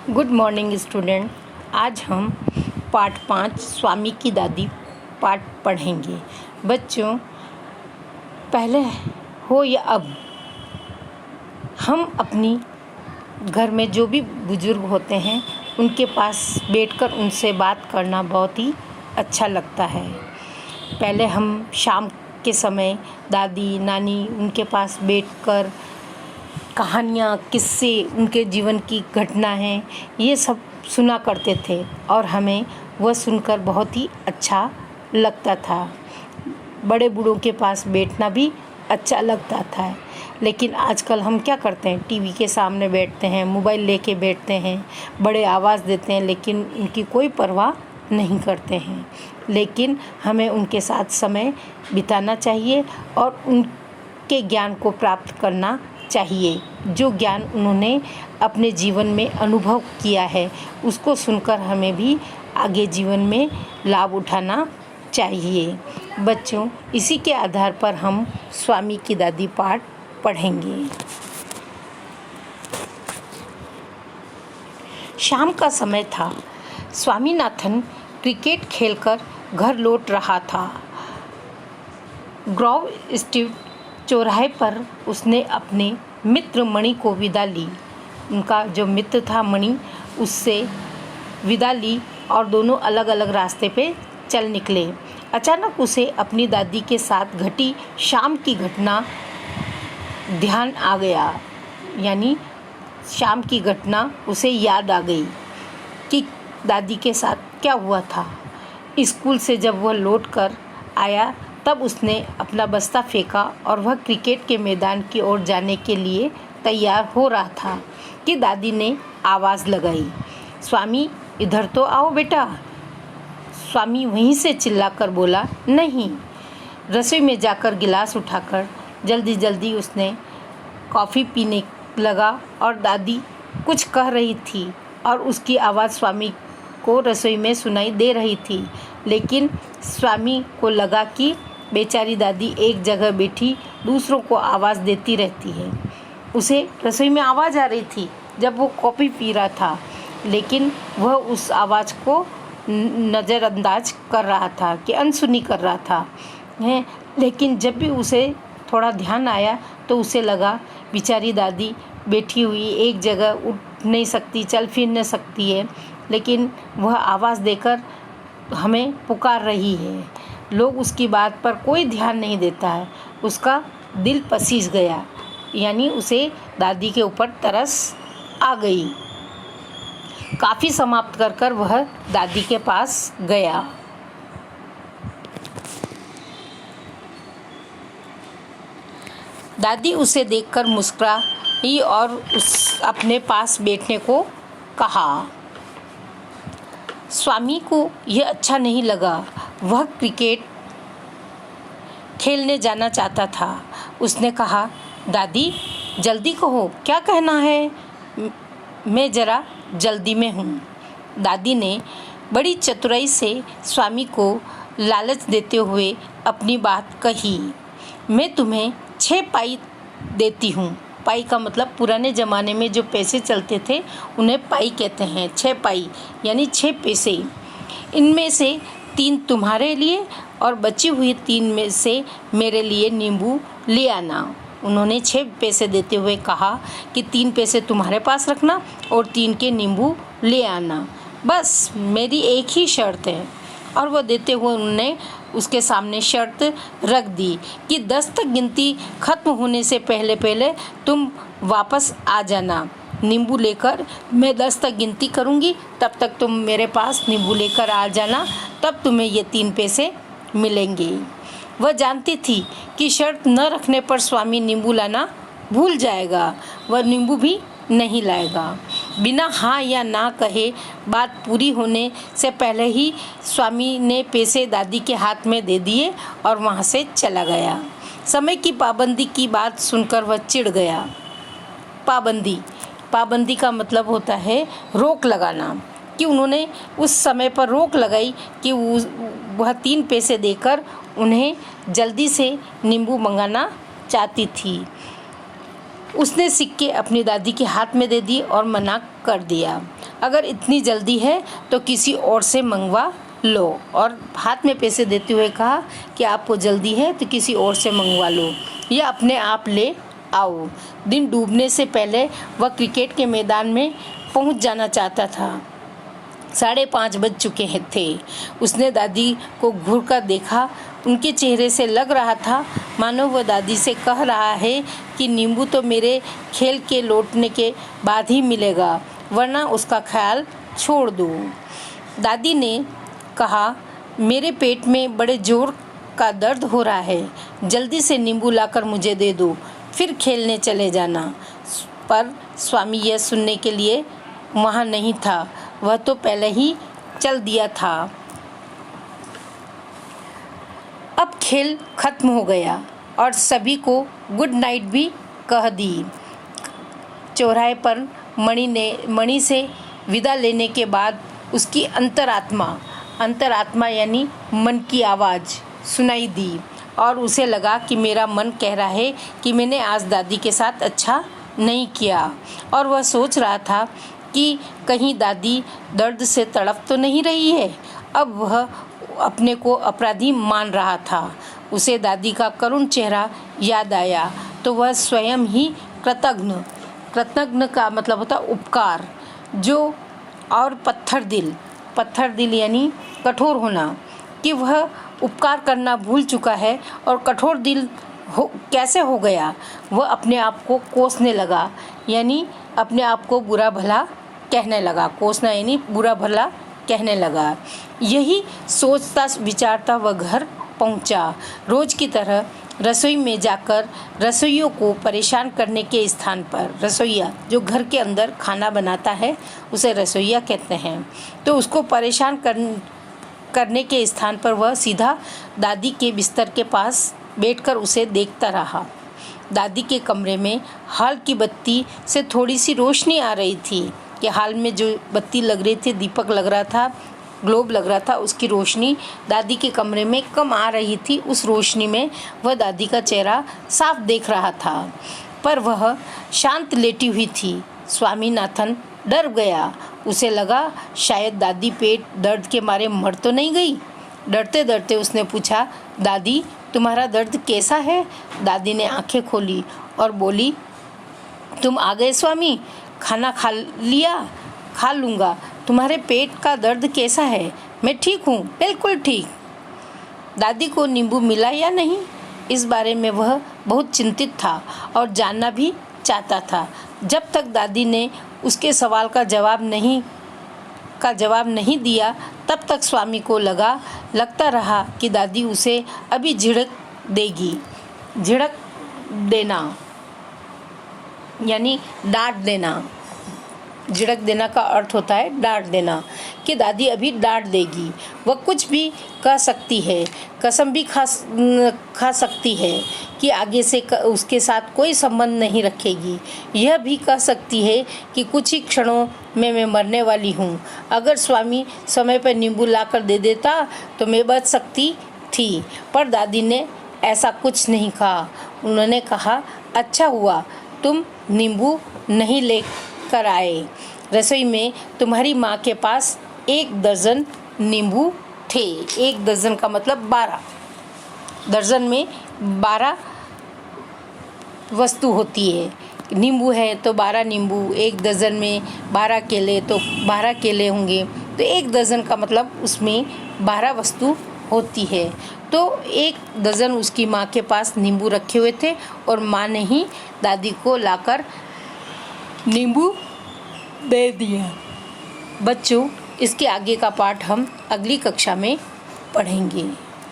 Good morning student. आज हम पाठ 5 स्वामी की दादी पाठ पढ़ेंगे। बच्चों, पहले हो या अब, हम अपनी घर में जो भी बुज़ुर्ग होते हैं उनके पास बैठकर उनसे बात करना बहुत ही अच्छा लगता है। पहले हम शाम के समय दादी नानी उनके पास बैठकर कहानियाँ, किस्से, उनके जीवन की घटनाएं ये सब सुना करते थे और हमें वह सुनकर बहुत ही अच्छा लगता था। बड़े बूढ़ों के पास बैठना भी अच्छा लगता था। लेकिन आजकल हम क्या करते हैं, टीवी के सामने बैठते हैं, मोबाइल लेके बैठते हैं, बड़े आवाज़ देते हैं लेकिन उनकी कोई परवाह नहीं करते हैं। लेकिन हमें उनके साथ समय बिताना चाहिए और उनके ज्ञान को प्राप्त करना चाहिए। जो ज्ञान उन्होंने अपने जीवन में अनुभव किया है उसको सुनकर हमें भी आगे जीवन में लाभ उठाना चाहिए। बच्चों, इसी के आधार पर हम स्वामी की दादी पाठ पढ़ेंगे। शाम का समय था। स्वामीनाथन क्रिकेट खेलकर घर लौट रहा था। ग्रोव स्ट्रीट चौराहे पर उसने अपने मित्र मणि को विदा ली। उनका जो मित्र था मणि, उससे विदा ली और दोनों अलग अलग रास्ते पे चल निकले। अचानक उसे अपनी दादी के साथ घटी शाम की घटना ध्यान आ गया। यानी शाम की घटना उसे याद आ गई कि दादी के साथ क्या हुआ था। स्कूल से जब वह लौट कर आया तब उसने अपना बस्ता फेंका और वह क्रिकेट के मैदान की ओर जाने के लिए तैयार हो रहा था कि दादी ने आवाज़ लगाई, स्वामी इधर तो आओ बेटा। स्वामी वहीं से चिल्लाकर बोला, नहीं। रसोई में जाकर गिलास उठाकर जल्दी जल्दी उसने कॉफ़ी पीने लगा और दादी कुछ कह रही थी और उसकी आवाज़ स्वामी को रसोई में सुनाई दे रही थी। लेकिन स्वामी को लगा कि बेचारी दादी एक जगह बैठी दूसरों को आवाज़ देती रहती है। उसे रसोई में आवाज़ आ रही थी जब वो कॉफ़ी पी रहा था, लेकिन वह उस आवाज़ को नज़रअंदाज कर रहा था कि अनसुनी कर रहा था। लेकिन जब भी उसे थोड़ा ध्यान आया तो उसे लगा बेचारी दादी बैठी हुई एक जगह उठ नहीं सकती, चल फिर नहीं सकती है, लेकिन वह आवाज़ देकर हमें पुकार रही है। लोग उसकी बात पर कोई ध्यान नहीं देता है। उसका दिल पसीज गया, यानी उसे दादी के ऊपर तरस आ गई। काफ़ी समाप्त कर कर वह दादी के पास गया। दादी उसे देखकर मुस्कुराई और उस अपने पास बैठने को कहा। स्वामी को यह अच्छा नहीं लगा। वह क्रिकेट खेलने जाना चाहता था। उसने कहा, दादी जल्दी कहो, क्या कहना है? मैं ज़रा जल्दी में हूँ। दादी ने बड़ी चतुराई से स्वामी को लालच देते हुए अपनी बात कही। मैं तुम्हें 6 पाई देती हूँ। पाई का मतलब पुराने ज़माने में जो पैसे चलते थे उन्हें पाई कहते हैं। 6 पाई यानी 6 पैसे। इनमें से 3 तुम्हारे लिए और बची हुई 3 में से मेरे लिए नींबू ले आना। उन्होंने 6 पैसे देते हुए कहा कि 3 पैसे तुम्हारे पास रखना और 3 के नींबू ले आना। बस मेरी एक ही शर्त है। और वह देते हुए उन्होंने उसके सामने शर्त रख दी कि 10 तक गिनती ख़त्म होने से पहले पहले तुम वापस आ जाना नींबू लेकर। मैं 10 तक गिनती करूँगी, तब तक तुम मेरे पास नींबू लेकर आ जाना, तब तुम्हें ये 3 पैसे मिलेंगे। वह जानती थी कि शर्त न रखने पर स्वामी नींबू लाना भूल जाएगा। वह नींबू भी नहीं लाएगा। बिना हाँ या ना कहे बात पूरी होने से पहले ही स्वामी ने पैसे दादी के हाथ में दे दिए और वहाँ से चला गया। समय की पाबंदी की बात सुनकर वह चिढ़ गया। पाबंदी का मतलब होता है रोक लगाना, कि उन्होंने उस समय पर रोक लगाई कि वह 3 पैसे देकर उन्हें जल्दी से नींबू मंगाना चाहती थी। उसने सिक्के अपनी दादी के हाथ में दे दिए और मना कर दिया, अगर इतनी जल्दी है तो किसी और से मंगवा लो। और हाथ में पैसे देते हुए कहा कि आपको जल्दी है तो किसी और से मंगवा लो या अपने आप ले आओ। दिन डूबने से पहले वह क्रिकेट के मैदान में पहुंच जाना चाहता था। 5:30 बज चुके थे। उसने दादी को घूर कर देखा। उनके चेहरे से लग रहा था मानो वह दादी से कह रहा है कि नींबू तो मेरे खेल के लौटने के बाद ही मिलेगा, वरना उसका ख्याल छोड़ दो। दादी ने कहा, मेरे पेट में बड़े जोर का दर्द हो रहा है, जल्दी से नींबू लाकर मुझे दे दो, फिर खेलने चले जाना। पर स्वामी यह सुनने के लिए वहाँ नहीं था, वह तो पहले ही चल दिया था। अब खेल खत्म हो गया और सभी को गुड नाइट भी कह दी। चौराहे पर मणि से विदा लेने के बाद उसकी अंतरात्मा यानी मन की आवाज़ सुनाई दी और उसे लगा कि मेरा मन कह रहा है कि मैंने आज दादी के साथ अच्छा नहीं किया। और वह सोच रहा था कि कहीं दादी दर्द से तड़प तो नहीं रही है। अब वह अपने को अपराधी मान रहा था। उसे दादी का करुण चेहरा याद आया तो वह स्वयं ही कृतज्ञ का मतलब होता उपकार, जो और पत्थर दिल यानी कठोर होना, कि वह उपकार करना भूल चुका है और कठोर दिल कैसे हो गया। वह अपने आप को कोसने लगा, यानी अपने आप को बुरा भला कहने लगा। कोसना यानी बुरा भला कहने लगा। यही सोचता विचारता वह घर पहुंचा। रोज की तरह रसोई में जाकर रसोइयों को परेशान करने के स्थान पर, रसोइया जो घर के अंदर खाना बनाता है उसे रसोइया कहते हैं, तो उसको परेशान करने के स्थान पर वह सीधा दादी के बिस्तर के पास बैठकर उसे देखता रहा। दादी के कमरे में हाल की बत्ती से थोड़ी सी रोशनी आ रही थी कि हाल में जो बत्ती लग रही थी, दीपक लग रहा था, ग्लोब लग रहा था, उसकी रोशनी दादी के कमरे में कम आ रही थी। उस रोशनी में वह दादी का चेहरा साफ देख रहा था, पर वह शांत लेटी हुई थी। स्वामीनाथन डर गया। उसे लगा शायद दादी पेट दर्द के मारे मर तो नहीं गई। डरते डरते उसने पूछा, दादी तुम्हारा दर्द कैसा है? दादी ने आंखें खोली और बोली, तुम आ गए स्वामी, खाना खा लिया? खा लूँगा। तुम्हारे पेट का दर्द कैसा है? मैं ठीक हूँ, बिल्कुल ठीक। दादी को नींबू मिला या नहीं, इस बारे में वह बहुत चिंतित था और जानना भी चाहता था। जब तक दादी ने उसके सवाल का जवाब नहीं दिया, तब तक स्वामी को लगता रहा कि दादी उसे अभी झिड़क देना यानी डांट देना। झिड़क देना का अर्थ होता है डांट देना, कि दादी अभी डांट देगी। वह कुछ भी कह सकती है, कसम भी खा सकती है कि आगे से उसके साथ कोई संबंध नहीं रखेगी। यह भी कह सकती है कि कुछ ही क्षणों में मैं मरने वाली हूँ। अगर स्वामी समय पर नींबू लाकर दे देता तो मैं बच सकती थी, पर दादी ने ऐसा कुछ नहीं कहा। उन्होंने कहा, अच्छा हुआ तुम नींबू नहीं लेकर आए। रसोई में तुम्हारी माँ के पास 1 दर्जन नींबू थे। 1 दर्जन का मतलब 12। दर्जन में 12 वस्तु होती है। नींबू है तो 12 नींबू, 1 दर्जन में 12 केले तो 12 केले होंगे। तो 1 दर्जन का मतलब उसमें 12 वस्तु होती है। तो 1 दर्जन उसकी माँ के पास नींबू रखे हुए थे और माँ ने ही दादी को लाकर नींबू दे दिया। बच्चों, इसके आगे का पाठ हम अगली कक्षा में पढ़ेंगे।